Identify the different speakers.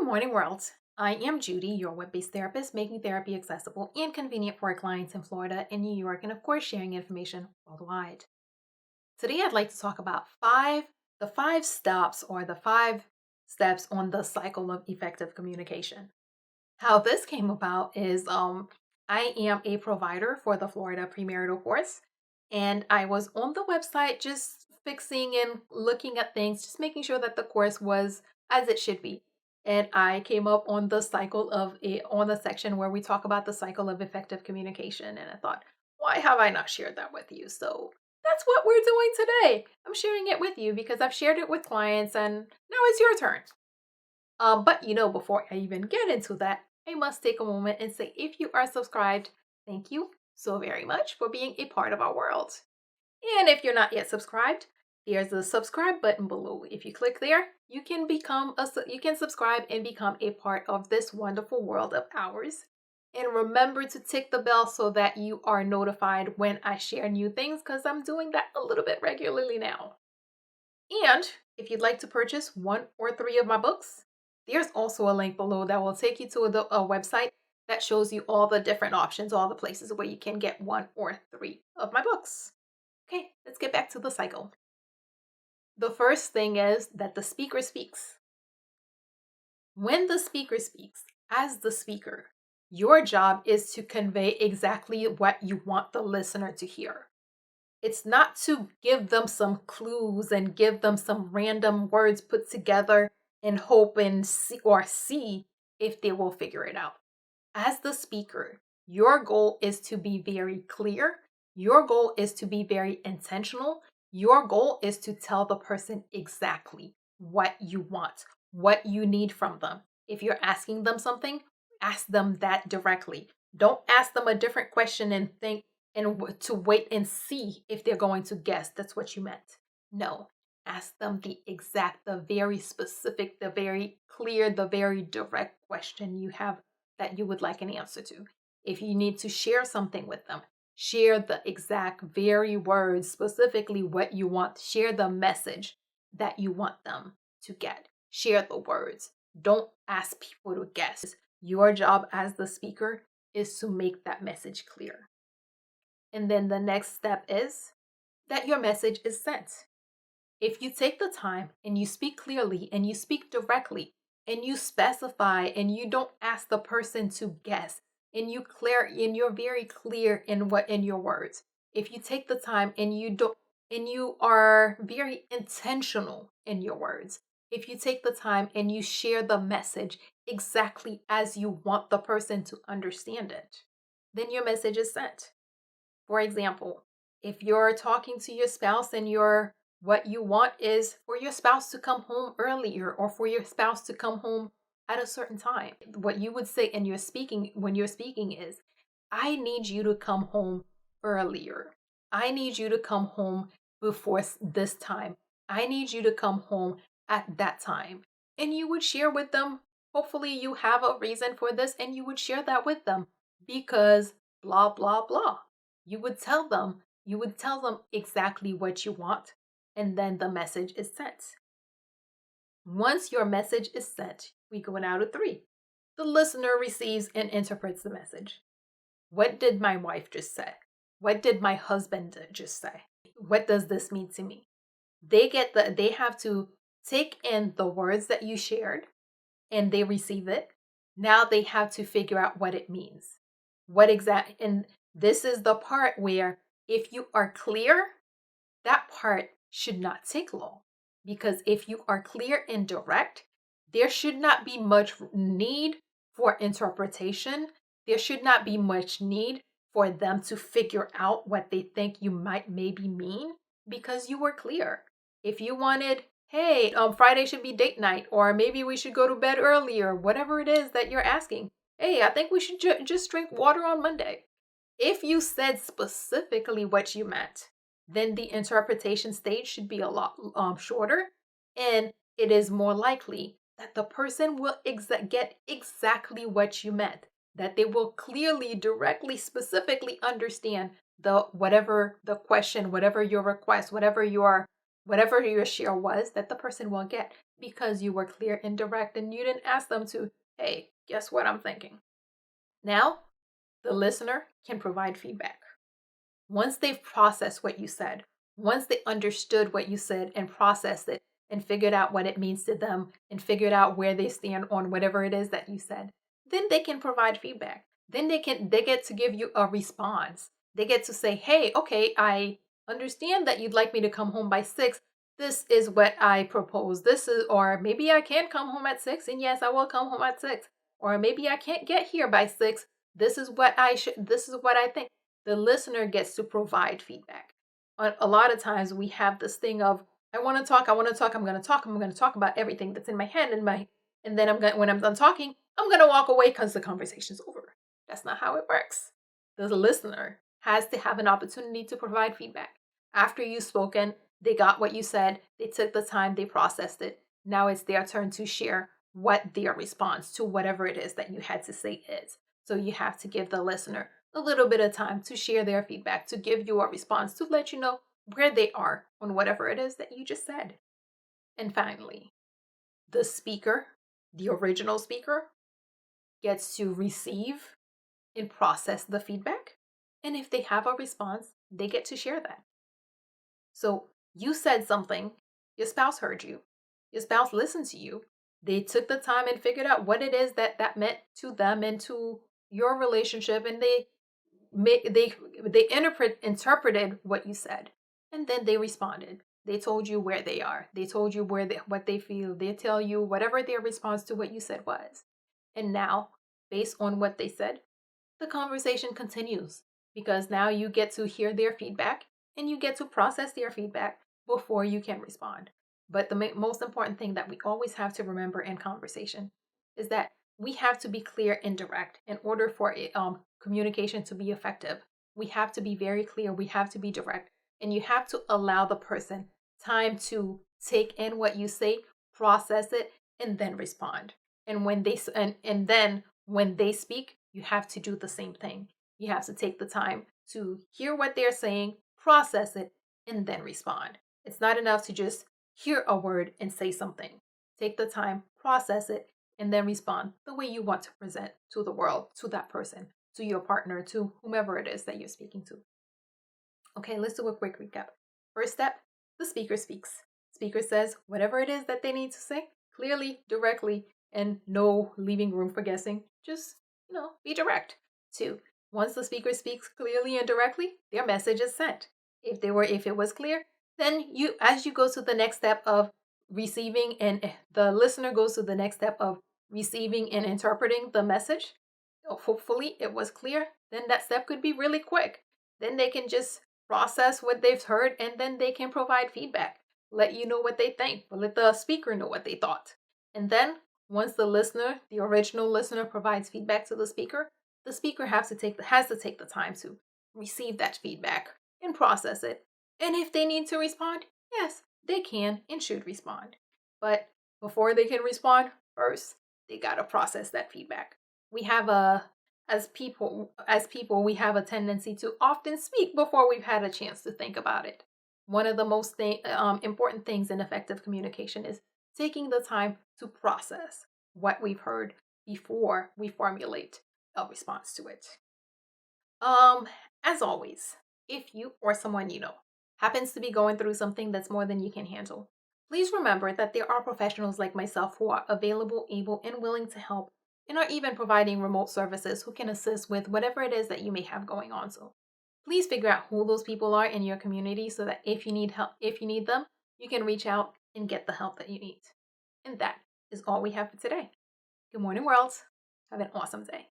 Speaker 1: morning, world. I am Judy, your web based therapist, making therapy accessible and convenient for our clients in Florida and New York, and of course, sharing information worldwide. Today, I'd like to talk about the five stops or the 5 steps on the cycle of effective communication. How this came about is I am a provider for the Florida premarital course, and I was on the website just fixing and looking at things, just making sure that the course was as it should be. And I came up on the cycle of it on the section where we talk about the cycle of effective communication. And I thought, why have I not shared that with you? So that's what we're doing today. I'm sharing it with you because I've shared it with clients, and now it's your turn. But before I even get into that, I must take a moment and say if you are subscribed, thank you so very much for being a part of our world. And if you're not yet subscribed, there's a subscribe button below. If you click there, you can subscribe and become a part of this wonderful world of ours. And remember to tick the bell so that you are notified when I share new things, because I'm doing that a little bit regularly now. And if you'd like to purchase 1 or 3 of my books, there's also a link below that will take you to a website that shows you all the different options, all the places where you can get 1 or 3 of my books. Okay, let's get back to the cycle. The first thing is that the speaker speaks. When the speaker speaks, as the speaker, your job is to convey exactly what you want the listener to hear. It's not to give them some clues and give them some random words put together and hope and see if they will figure it out. As the speaker, your goal is to be very clear. Your goal is to be very intentional. Your goal is to tell the person exactly what you want, what you need from them. If you're asking them something, ask them that directly. Don't ask them a different question and think to wait and see if they're going to guess that's what you meant. No, ask them the exact, the very specific, the very clear, the very direct question you have that you would like an answer to. If you need to share something with them, share the exact very words, specifically what you want. Share the message that you want them to get. Share the words. Don't ask people to guess. Your job as the speaker is to make that message clear. And then the next step is that your message is sent. If you take the time and you speak clearly and you speak directly and you specify and you don't ask the person to guess and you're very clear in your words. If you take the time and you are very intentional in your words. If you take the time and you share the message exactly as you want the person to understand it, then your message is sent. For example, if you're talking to your spouse and what you want is for your spouse to come home earlier or for your spouse to come home at a certain time, what you would say when you're speaking is, I need you to come home earlier. I need you to come home before this time. I need you to come home at that time. And you would share with them, hopefully you have a reason for this, and you would share that with them because blah, blah, blah. You would tell them exactly what you want, and then the message is sent. Once your message is sent, we go now to 3. The listener receives and interprets the message. What did my wife just say? What did my husband just say? What does this mean to me? They have to take in the words that you shared and they receive it. Now they have to figure out what it means. And this is the part where if you are clear, that part should not take long. Because if you are clear and direct, there should not be much need for interpretation. There should not be much need for them to figure out what they think you might maybe mean because you were clear. If you wanted, hey, Friday should be date night, or maybe we should go to bed earlier, whatever it is that you're asking. Hey, I think we should just drink water on Monday. If you said specifically what you meant, then the interpretation stage should be a lot shorter, and it is more likely that the person will get exactly what you meant, that they will clearly, directly, specifically understand whatever the question, whatever your request, whatever your share was, that the person will get. because you were clear and direct and you didn't ask them to, hey, guess what I'm thinking. Now, the listener can provide feedback. Once they've processed what you said, once they understood what you said and processed it and figured out what it means to them and figured out where they stand on whatever it is that you said, then they can provide feedback. Then they get to give you a response. They get to say, hey, okay, I understand that you'd like me to come home by 6. This is what I propose. Or maybe I can't come home at 6, and yes, I will come home at 6. Or maybe I can't get here by 6. This is what I think. The listener gets to provide feedback. A lot of times we have this thing of, I want to talk, I'm going to talk about everything that's in my head and then when I'm done talking, I'm going to walk away because the conversation's over. That's not how it works. The listener has to have an opportunity to provide feedback. After you've spoken, they got what you said, they took the time, they processed it. Now it's their turn to share what their response to whatever it is that you had to say is. So you have to give the listener a little bit of time to share their feedback, to give you a response, to let you know where they are on whatever it is that you just said. And finally, the speaker, the original speaker, gets to receive and process the feedback. And if they have a response, they get to share that. So you said something, your spouse heard you, your spouse listened to you, they took the time and figured out what it is that meant to them and to your relationship, and they interpreted what you said, and then they responded. They told you where they are. They told you what they feel. They tell you whatever their response to what you said was. And now, based on what they said, the conversation continues because now you get to hear their feedback and you get to process their feedback before you can respond. But the most important thing that we always have to remember in conversation is that we have to be clear and direct in order for communication to be effective. We have to be very clear. We have to be direct. And you have to allow the person time to take in what you say, process it, and then respond. And then when they speak, you have to do the same thing. You have to take the time to hear what they're saying, process it, and then respond. It's not enough to just hear a word and say something. Take the time, process it, and then respond the way you want to present to the world, to that person, to your partner, to whomever it is that you're speaking to. Okay, let's do a quick recap. First step, the speaker speaks. Speaker says whatever it is that they need to say, clearly, directly, and no leaving room for guessing. Just, be direct. 2, once the speaker speaks clearly and directly, their message is sent. If it was clear, then as you go to the next step of receiving, and the listener goes to the next step of receiving and interpreting the message, hopefully it was clear, then that step could be really quick. Then they can just process what they've heard and then they can provide feedback, let you know what they think, or let the speaker know what they thought. And then once the original listener provides feedback to the speaker has to take the time to receive that feedback and process it. And if they need to respond, yes, they can and should respond. But before they can respond, first, they got to process that feedback. We have as people, we have a tendency to often speak before we've had a chance to think about it. One of the most important things in effective communication is taking the time to process what we've heard before we formulate a response to it. As always, if you or someone you know happens to be going through something that's more than you can handle, please remember that there are professionals like myself who are available, able, and willing to help, and are even providing remote services who can assist with whatever it is that you may have going on. So please figure out who those people are in your community so that if you need help, if you need them, you can reach out and get the help that you need. And that is all we have for today. Good morning, world. Have an awesome day.